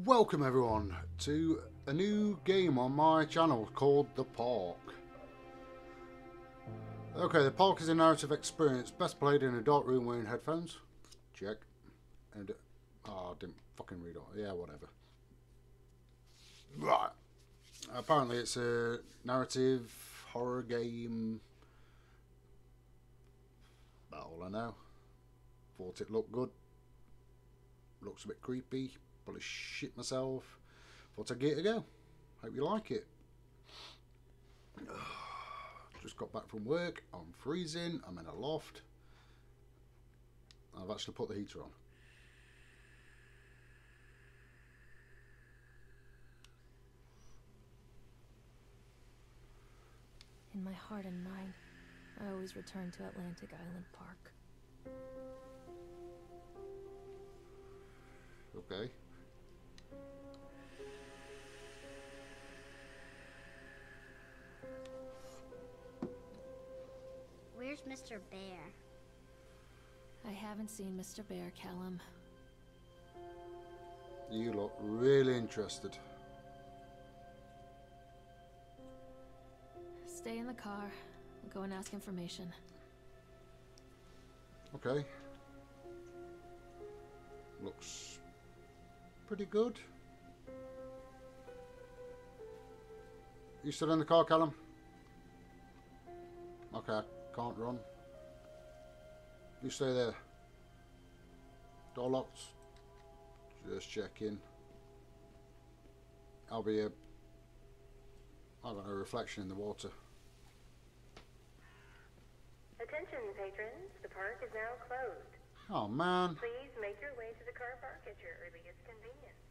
Welcome everyone to a new game on my channel called The Park. Okay, The Park is a narrative experience best played in a dark room wearing headphones. Check. And I didn't fucking read all. Yeah, whatever. Right. Apparently it's a narrative horror game. That's all I know. Thought it looked good. Looks a bit creepy. Probably shit myself. Thought I'd give it a go. Hope you like it. Just got back from work. I'm freezing. I'm in a loft. I've actually put the heater on. In my heart and mind, I always return to Atlantic Island Park. Okay. Where's Mr. Bear? I haven't seen Mr. Bear, Callum. You look really interested. Stay in the car. I'll go and ask information. Okay. Looks pretty good. You still in the car, Callum? Okay, can't run. You stay there. Door locked. Just checking. I've got no reflection in the water. Attention patrons, the park is now closed. Oh man. Please make your way to the car park at your earliest convenience.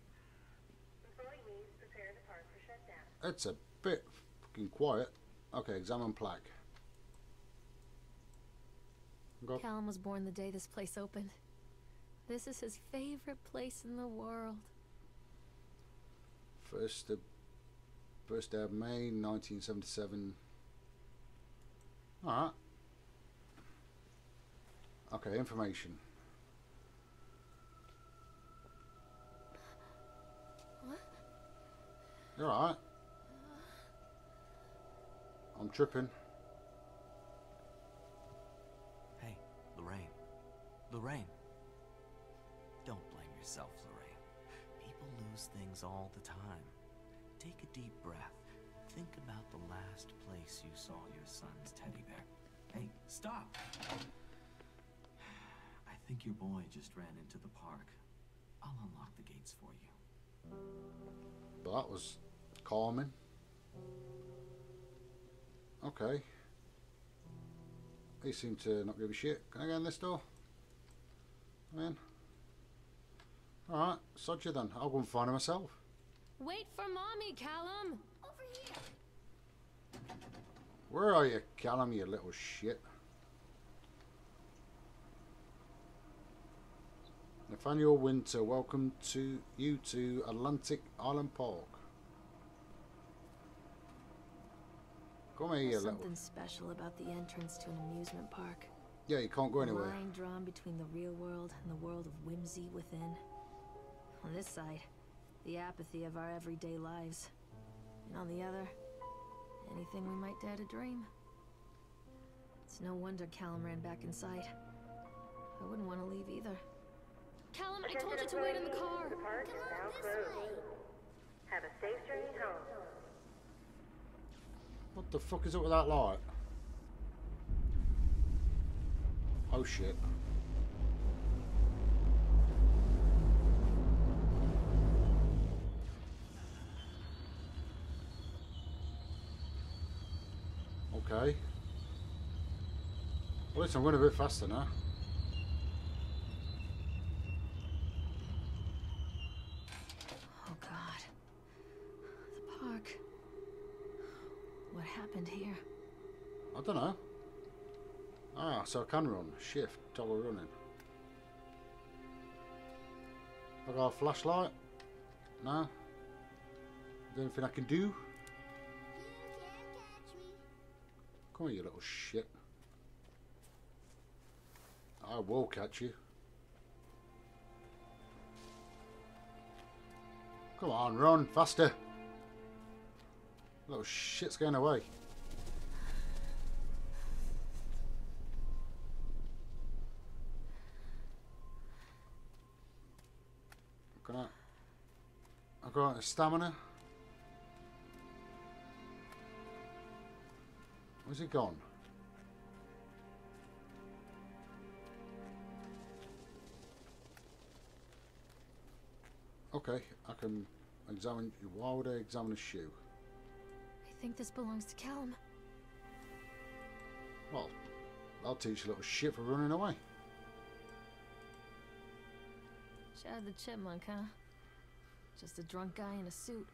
Employees prepare the park for shutdown. It's a bit fucking quiet. Okay, examine plaque. Got Callum was born the day this place opened. This is his favorite place in the world. first day of May 1977. Alright. Okay, information. What? You're alright. I'm tripping. Hey, Lorraine. Lorraine. Don't blame yourself, Lorraine. People lose things all the time. Take a deep breath. Think about the last place you saw your son's teddy bear. Hey, stop! I think your boy just ran into the park. I'll unlock the gates for you. But that was calming. Okay. They seem to not give a shit. Can I go in this door? I'm in. Alright, sod you then. I'll go and find her myself. Wait for Mommy, Callum! Over here. Where are you, Callum, you little shit? Nathaniel Winter, welcome to you to Atlantic Island Park. Come here, you There's little... something special about the entrance to an amusement park. Yeah, you can't go A anywhere. line drawn between the real world and the world of whimsy within. On this side, the apathy of our everyday lives. And on the other, anything we might dare to dream. It's no wonder Callum ran back inside. I wouldn't want to leave either. Callum, I told you to wait in the car! The park is now This closed. way. Have a safe journey home. What the fuck is up with that light? Oh shit. Okay. Well, listen, I'm going a bit faster now. Oh God. The park. What happened here? I don't know. Ah, so I can run. Shift, toggle running. I got a flashlight? No? Is there anything I can do? You can't catch me. Come on, you little shit. I will catch you. Come on, run, faster. Little shit's going away. I've got stamina. Where's he gone? Okay, I can examine. Why would I examine a shoe? I think this belongs to Callum. Well, I'll teach you a little shit for running away. Chad the Chipmunk, huh? Just a drunk guy in a suit.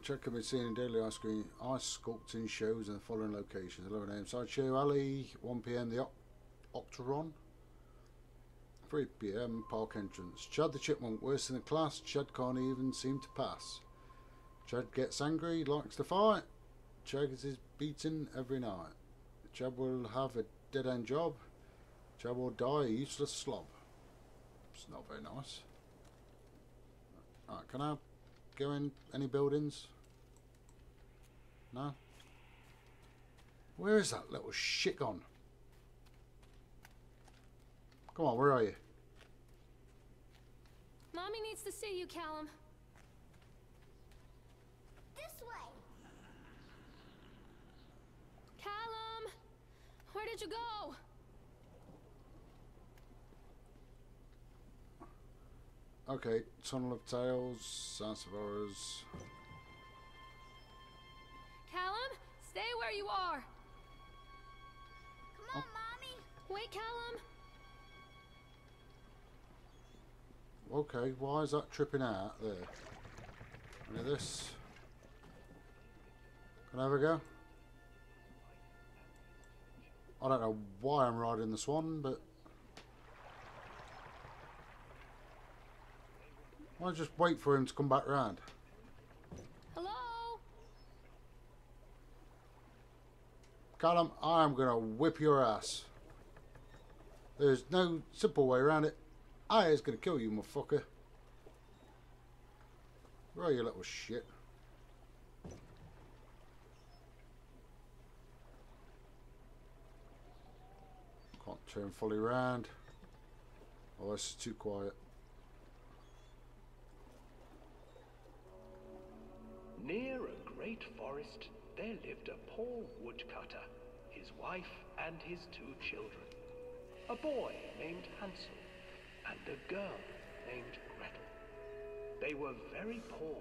Chad can be seen in daily ice sculpting shows in the following locations: 11 AM Sideshow Alley, 1 PM the Octaron, 3 PM Park Entrance. Chad the Chipmunk, worst in the class. Chad can't even seem to pass. Chad gets angry, likes to fight. Chad is beaten every night. Chad will have a dead-end job. Chad will die a useless slob. It's not very nice. Alright, can I go in any buildings? No? Where is that little shit gone? Come on, where are you? Mommy needs to see you, Callum. This way. Callum! Where did you go? Okay, Tunnel of Tales, House of Horrors. Callum, stay where you are. Come on, Mommy. Wait, Callum. Okay, why is that tripping out there? Any of this? Can I have a go? I don't know why I'm riding the swan, but why don't I just wait for him to come back round? Hello? Callum, I'm gonna whip your ass. There's no simple way around it. I is gonna kill you, motherfucker. Where are you, little shit? Can't turn fully round. Oh, this is too quiet. Near a great forest, there lived a poor woodcutter, his wife and his 2 children. A boy named Hansel and a girl named Gretel. They were very poor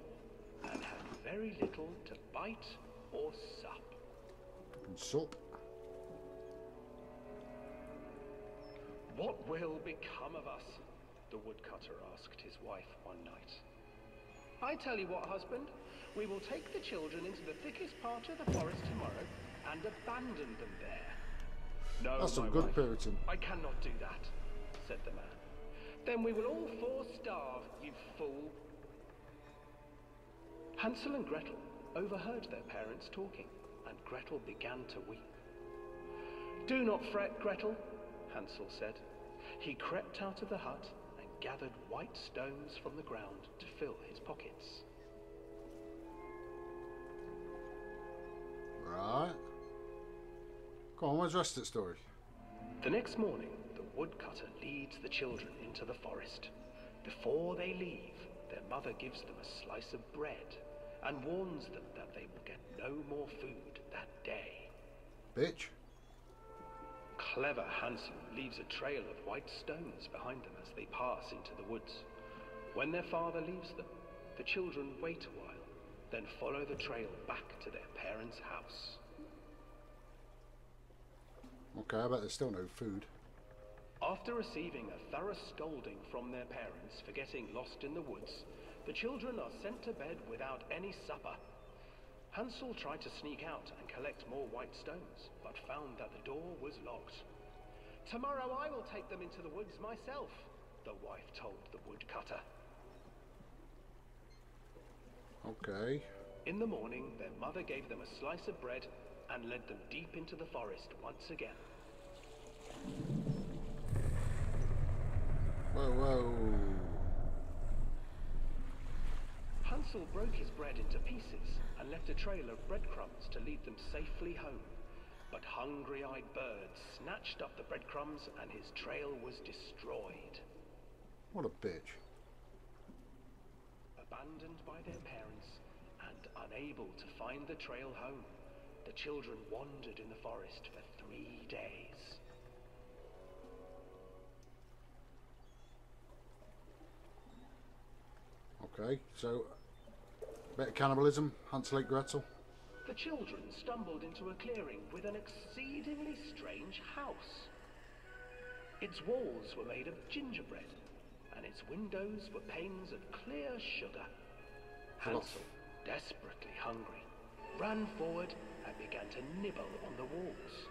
and had very little to bite or sup. And sup. What will become of us? The woodcutter asked his wife one night. I tell you what, husband, we will take the children into the thickest part of the forest tomorrow and abandon them there. No, That's some my good wife, Puritan. I cannot do that, said the man. Then we will all 4 starve, you fool. Hansel and Gretel overheard their parents talking, and Gretel began to weep. Do not fret, Gretel, Hansel said. He crept out of the hut and gathered white stones from the ground to fill his pockets. Right. Go on, where's the rest of the story? The next morning, the woodcutter leads the children into the forest. Before they leave, their mother gives them a slice of bread and warns them that they will get no more food that day. Bitch. Clever Hansel leaves a trail of white stones behind them as they pass into the woods. When their father leaves them, the children wait a while, then follow the trail back to their parents' house. Okay, I bet there's still no food. After receiving a thorough scolding from their parents for getting lost in the woods, the children are sent to bed without any supper. Hansel tried to sneak out and collect more white stones, but found that the door was locked. Tomorrow I will take them into the woods myself, the wife told the woodcutter. Okay. In the morning, their mother gave them a slice of bread and led them deep into the forest once again. Whoa, whoa. Hansel broke his bread into pieces and left a trail of breadcrumbs to lead them safely home. But hungry-eyed birds snatched up the breadcrumbs and his trail was destroyed. What a bitch. Abandoned by their parents and unable to find the trail home, the children wandered in the forest for 3 days. Okay, so bit of cannibalism, Hansel ate Gretel. The children stumbled into a clearing with an exceedingly strange house. Its walls were made of gingerbread, and its windows were panes of clear sugar. Hansel, desperately hungry, ran forward and began to nibble on the walls.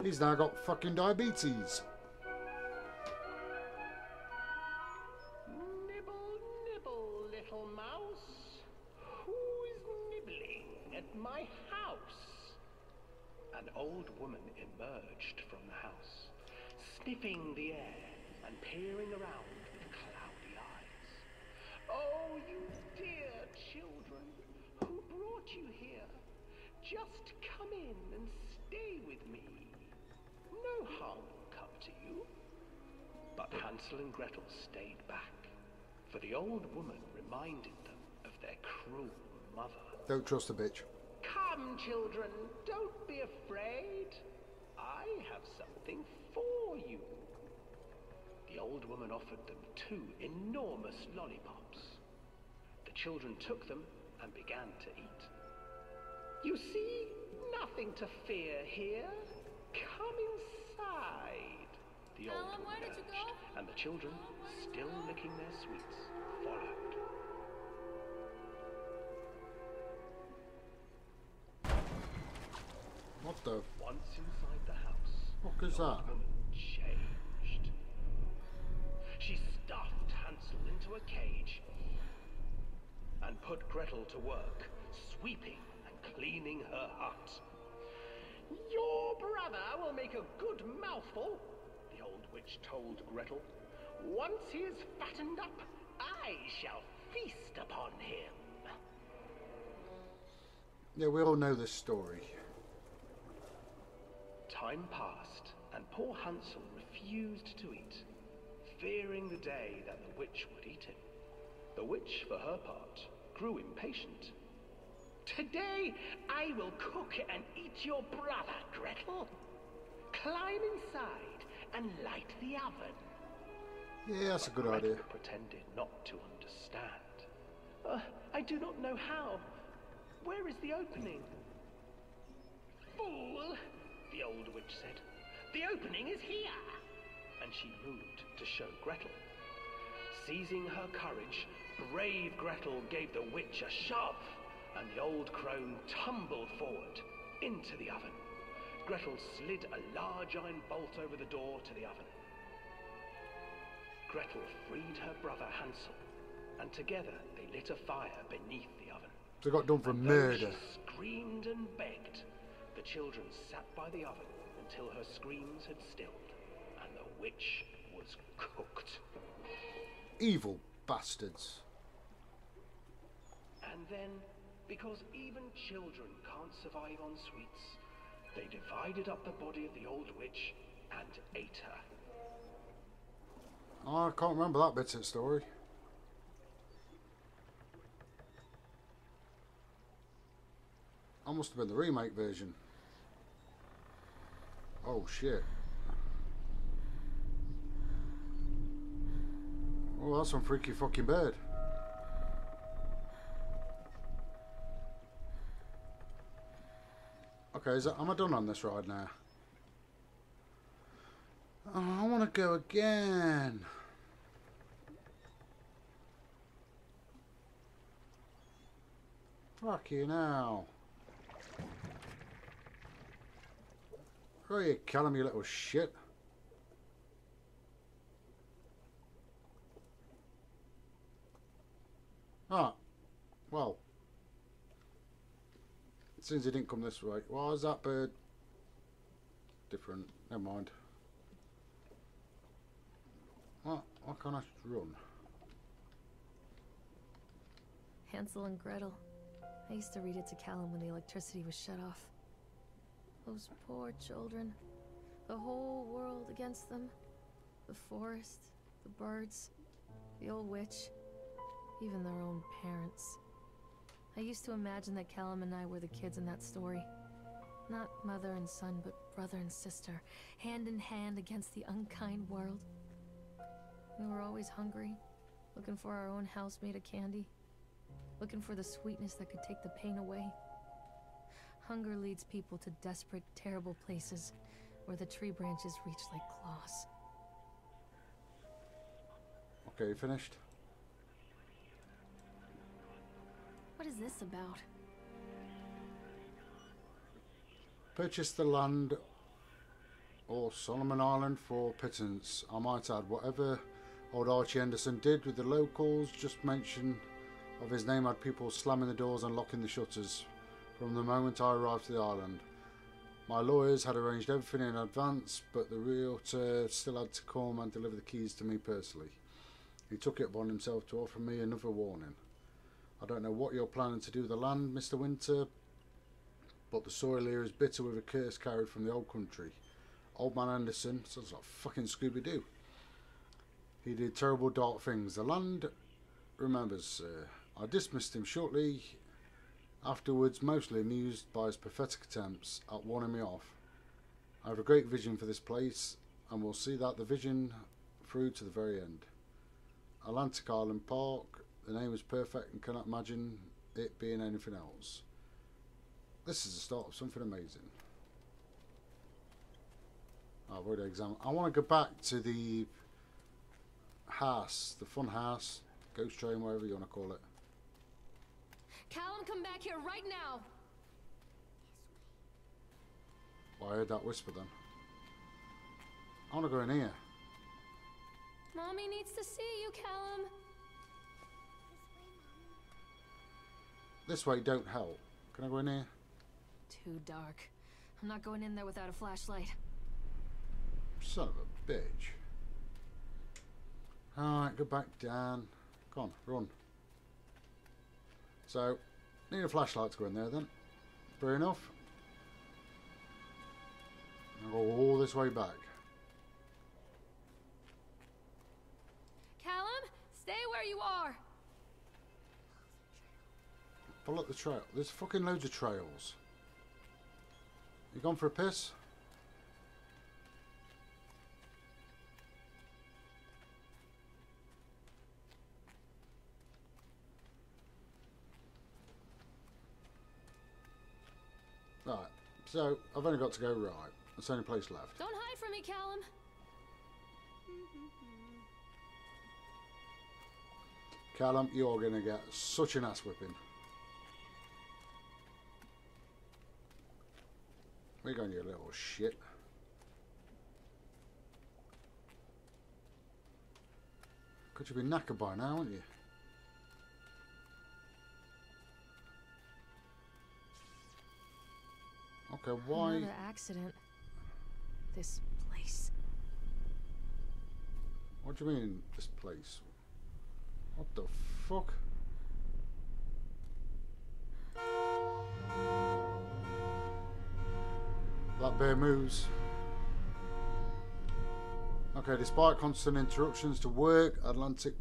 He's now got fucking diabetes. Nibble, nibble, little mouse. Who is nibbling at my house? An old woman emerged from the house, sniffing the air and peering around with cloudy eyes. Oh, you dear children, who brought you here? Just come in and stay with me. No harm will come to you. But Hansel and Gretel stayed back, for the old woman reminded them of their cruel mother. Don't trust the bitch. Come, children, don't be afraid. I have something for you. The old woman offered them 2 enormous lollipops. The children took them and began to eat. You see, nothing to fear here. Come inside. The old woman urged, and the children, still licking their sweets, followed. What the Once inside the house, fuck is the that? old woman changed. She stuffed Hansel into a cage and put Gretel to work, sweeping and cleaning her hut. Your brother will make a good mouthful, the old witch told Gretel. Once he is fattened up, I shall feast upon him. Yeah, we all know this story. Time passed, and poor Hansel refused to eat, fearing the day that the witch would eat him. The witch, for her part, grew impatient. Today I will cook and eat your brother, Gretel. Climb inside and light the oven. Yeah, that's a good Gretel idea. pretended not to understand. I do not know how. Where is the opening? Fool, the old witch said. The opening is here. And she moved to show Gretel. Seizing her courage, brave Gretel gave the witch a shove, and the old crone tumbled forward into the oven. Gretel slid a large iron bolt over the door to the oven. Gretel freed her brother Hansel, and together they lit a fire beneath the oven. They got done for And though murder. she screamed and begged, the children sat by the oven until her screams had stilled, and the witch was cooked. Evil bastards. And then, because even children can't survive on sweets, they divided up the body of the old witch and ate her. Oh, I can't remember that bit of the story. That must have been the remake version. Oh shit. Oh, that's some freaky fucking bird. Okay, am I done on this ride now? Oh, I want to go again. Fucking hell. Oh, you Callum, you little shit. Ah, well, Since he didn't come this way. Why is that bird different? Never mind. What? Why can't I run? Hansel and Gretel. I used to read it to Callum when the electricity was shut off. Those poor children. The whole world against them. The forest, the birds, the old witch, even their own parents. I used to imagine that Callum and I were the kids in that story. Not mother and son, but brother and sister, hand in hand against the unkind world. We were always hungry, looking for our own house made of candy, looking for the sweetness that could take the pain away. Hunger leads people to desperate, terrible places where the tree branches reach like claws. Okay, you finished? What is this about? Purchase the land or Solomon Island for pittance. I might add, whatever old Archie Henderson did with the locals, just mention of his name had people slamming the doors and locking the shutters from the moment I arrived to the island. My lawyers had arranged everything in advance, but the realtor still had to come and deliver the keys to me personally. He took it upon himself to offer me another warning. I don't know what you're planning to do with the land, Mr. Winter, but the soil here is bitter with a curse carried from the old country. Old man Anderson sounds like fucking Scooby-Doo. He did terrible dark things. The land remembers, sir. I dismissed him shortly afterwards, mostly amused by his pathetic attempts at warning me off. I have a great vision for this place, and will see that the vision through to the very end. Atlantic Island Park, the name is perfect and cannot imagine it being anything else. This is the start of something amazing. I've already examined. I want to go back to the house, the fun house, ghost train, whatever you want to call it. Callum, come back here right now! Well, I heard that whisper then. I want to go in here. Mommy needs to see you, Callum. This way don't help. Can I go in here? Too dark. I'm not going in there without a flashlight. Son of a bitch. Alright, go back down. Come on, run. So, need a flashlight to go in there then. Fair enough. I'll go all this way back. Callum, stay where you are. Follow the trail. There's fucking loads of trails. You gone for a piss? Right, so I've only got to go right. That's the only place left. Don't hide from me, Callum. Callum, you're going to get such an ass whipping. Where you going, you little shit? Could you be knackered by now, wouldn't you? Okay, why? Another accident. This place. What do you mean, this place? What the fuck? That bear moves. Okay, despite constant interruptions to work, Atlantic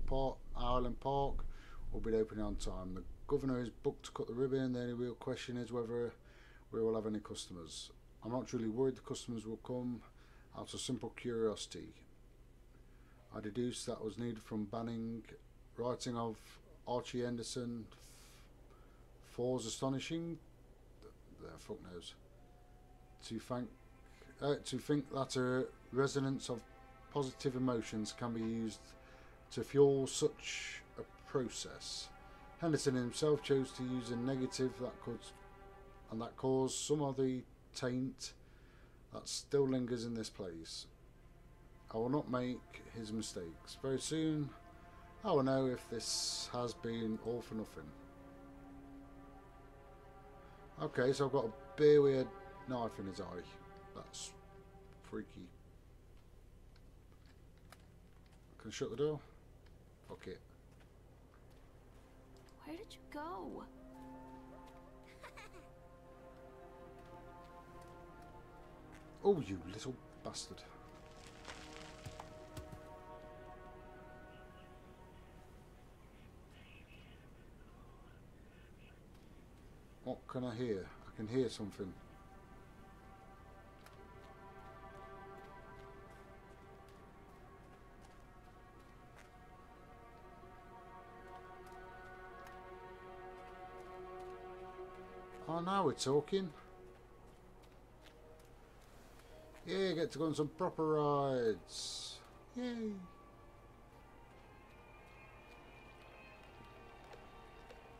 Island Park will be opening on time. The governor is booked to cut the ribbon. The only real question is whether we will have any customers. I'm not really worried the customers will come out of simple curiosity. I deduced that was needed from banning writing of Archie Henderson. Four's astonishing. The fuck knows. To think that a resonance of positive emotions can be used to fuel such a process. Henderson himself chose to use a negative that caused some of the taint that still lingers in this place. I will not make his mistakes. Very soon I will know if this has been all for nothing. Okay, so I've got a big weird knife in his eye. That's freaky. Can I shut the door? Fuck it. Where did you go? Oh, you little bastard. What can I hear? I can hear something. Oh, now we're talking. Yeah, get to go on some proper rides. Yay.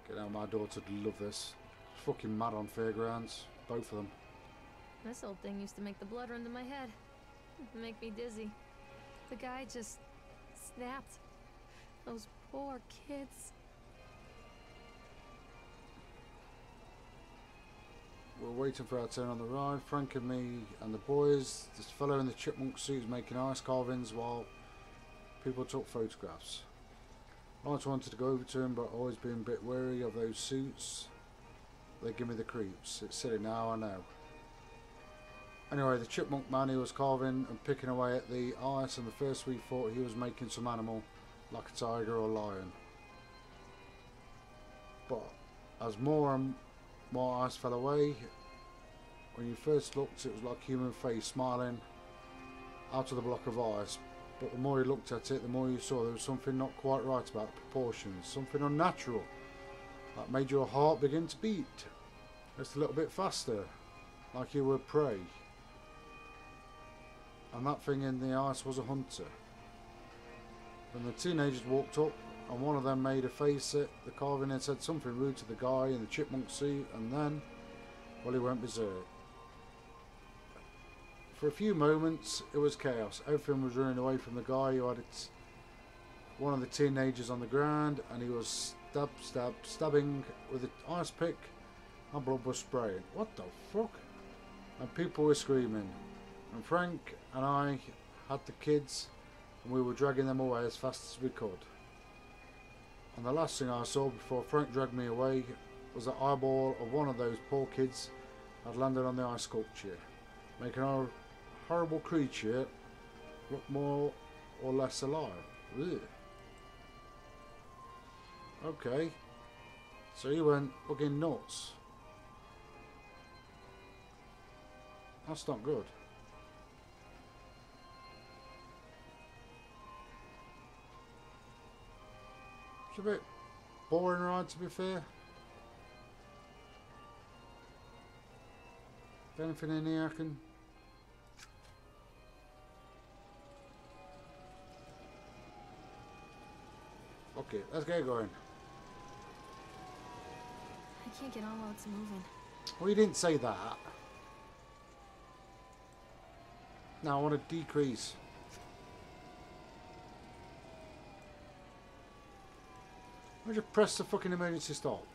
Get out, my daughter'd love this. She's fucking mad on fairgrounds. Both of them. This old thing used to make the blood run to my head. Make me dizzy. The guy just snapped. Those poor kids. We're waiting for our turn on the ride. Frank and me and the boys. This fellow in the chipmunk suit is making ice carvings while people took photographs. I always wanted to go over to him, but always been a bit wary of those suits. They give me the creeps. It's silly now, I know. Anyway, the chipmunk man, he was carving and picking away at the ice, and the first we thought he was making some animal, like a tiger or lion. But as more and more ice fell away, when you first looked it was like a human face smiling out of the block of ice, but the more you looked at it, the more you saw there was something not quite right about the proportions, something unnatural that made your heart begin to beat just a little bit faster, like you were prey. And that thing in the ice was a hunter. When the teenagers walked up and one of them made a face at the carving and said something rude to the guy in the chipmunk suit, and then, well, he went berserk. For a few moments it was chaos. Everything was running away from the guy who had one of the teenagers on the ground, and he was stabbing with an ice pick, and blood was spraying. What the fuck? And people were screaming. And Frank and I had the kids, and we were dragging them away as fast as we could. And the last thing I saw before Frank dragged me away was the eyeball of one of those poor kids had landed on the ice sculpture, making our horrible creature look more or less alive. Ugh. Okay, so he went fucking nuts. That's not good. It's a bit boring ride, to be fair. Anything in here I can... Okay, let's get going. I can't get on while it's moving. Well, you didn't say that. Now I want to decrease. Why don't you press the fucking emergency stop?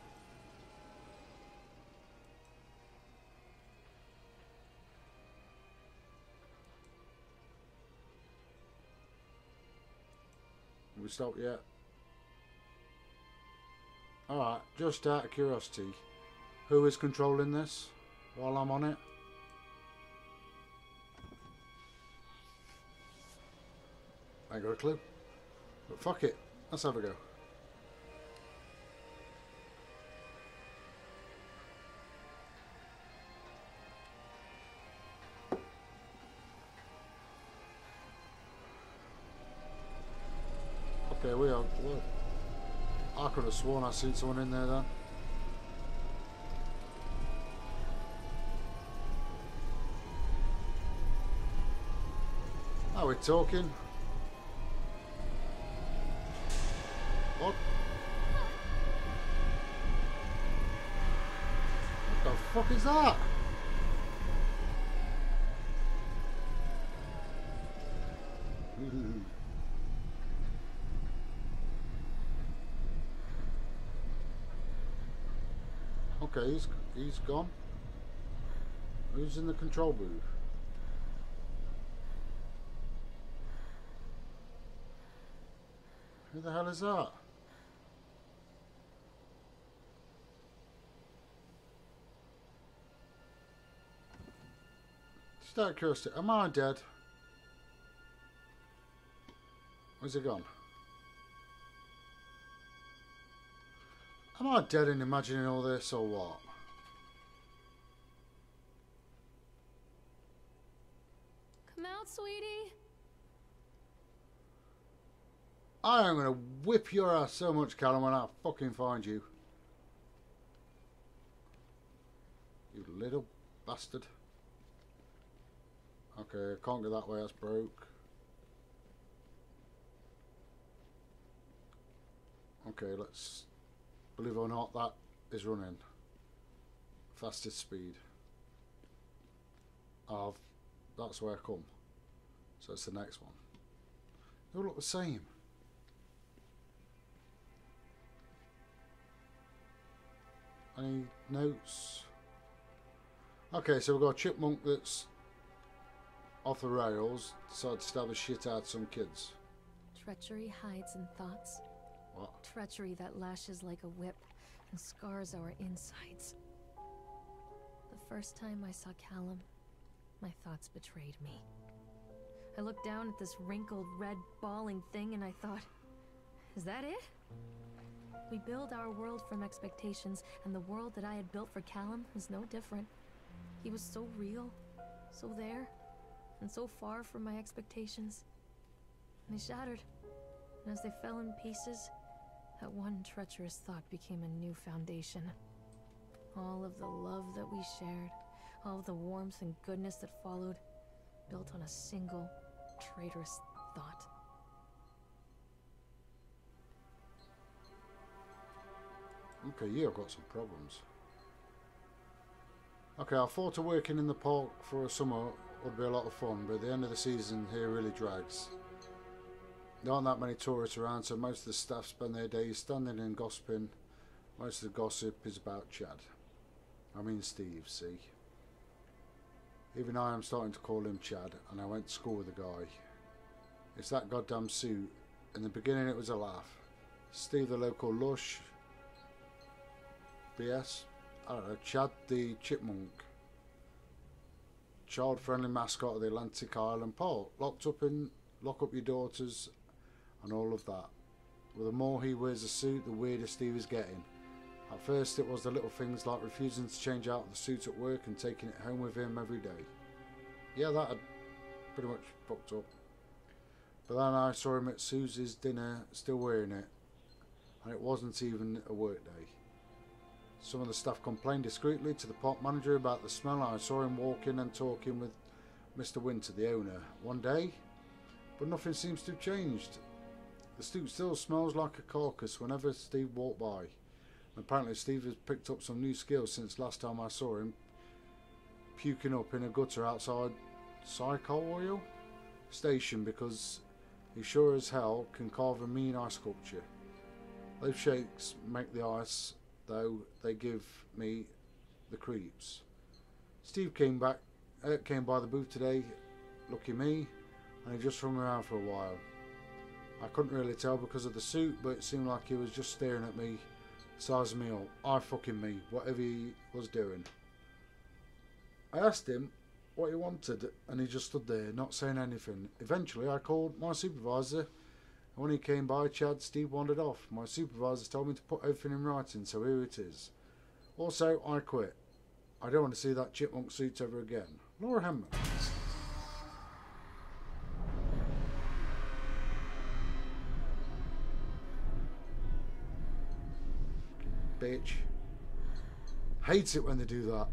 Have we stopped yet? Alright, just out of curiosity, who is controlling this while I'm on it? I ain't got a clue. But fuck it, let's have a go. Okay, we are. Whoa. I could have sworn I seen someone in there then. Are we talking? What? What the fuck is that? Okay, He's gone. Who's in the control booth? Who the hell is that? Just out of curiosity, am I dead? Where's he gone? Am I dead in imagining all this or what? Come out, sweetie. I am gonna whip your ass so much, Callum, when I fucking find you. You little bastard. Okay, I can't go that way, that's broke. Okay, let's... Believe it or not, that is running. Fastest speed. That's where I come. So it's the next one. They all look the same. Any notes? Okay, so we've got a chipmunk that's off the rails, decided to stab the shit out of some kids. Treachery hides in thoughts. What? Treachery that lashes like a whip and scars our insides. The first time I saw Callum, my thoughts betrayed me. I looked down at this wrinkled, red, bawling thing and I thought, is that it? We build our world from expectations, and the world that I had built for Callum was no different. He was so real, so there, and so far from my expectations. And they shattered, and as they fell in pieces, that one treacherous thought became a new foundation. All of the love that we shared, all of the warmth and goodness that followed, built on a single, traitorous thought. Okay, yeah, I've got some problems. Okay, I thought of working in the park for a summer would be a lot of fun, but the end of the season here really drags. There aren't that many tourists around, so most of the staff spend their days standing and gossiping. Most of the gossip is about Chad. I mean Steve, see? Even I am starting to call him Chad, and I went to school with the guy. It's that goddamn suit. In the beginning it was a laugh. Steve the local lush. BS. I don't know, Chad the chipmunk. Child-friendly mascot of the Atlantic Island Park. Lock up your daughters and all of that. Well, the more he wears a suit, the weirder Steve is getting. At first it was the little things like refusing to change out of the suit at work and taking it home with him every day. Yeah, that had pretty much fucked up. But then I saw him at Susie's dinner still wearing it, and it wasn't even a work day. Some of the staff complained discreetly to the park manager about the smell. I saw him walking and talking with Mr. Winter, the owner, one day, but nothing seems to have changed. The suit still smells like a carcass whenever Steve walked by. And apparently Steve has picked up some new skills since last time I saw him, puking up in a gutter outside Psycho Oil Station, because he sure as hell can carve a mean ice sculpture. Those shakes make the ice, though they give me the creeps. Steve came by the booth today, lucky me, and he just hung around for a while. I couldn't really tell because of the suit, but it seemed like he was just staring at me, sizing me up. I fucking me, whatever he was doing. I asked him what he wanted, and he just stood there, not saying anything. Eventually, I called my supervisor, and when he came by, Steve wandered off. My supervisor told me to put everything in writing, so here it is. Also, I quit. I don't want to see that chipmunk suit ever again. Laura Hemmer. Bitch. Hates it when they do that.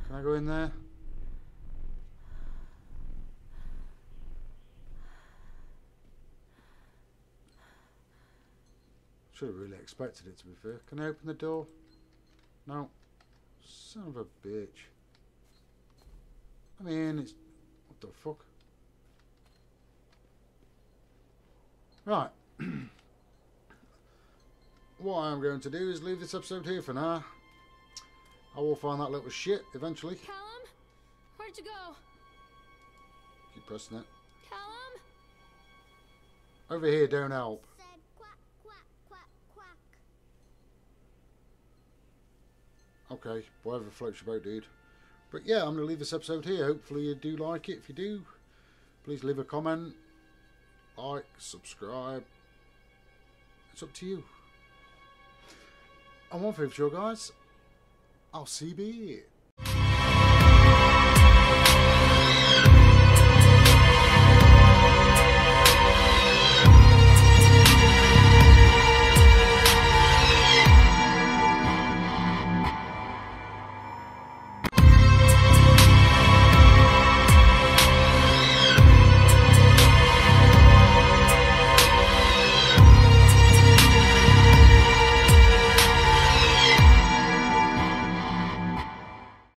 Can I go in there? Should have really expected it, to be fair. Can I open the door? No. Son of a bitch. I mean, it's... What the fuck? Right. what I'm going to do is leave this episode here for now. I will find that little shit eventually. Callum? Where'd you go? Keep pressing it. Callum? Over here don't help. Said quack, quack, quack, quack. Okay, whatever floats your boat, dude. But yeah, I'm going to leave this episode here. Hopefully you do like it. If you do, please leave a comment, like, subscribe. It's up to you. And one thing for sure, guys, I'll see you.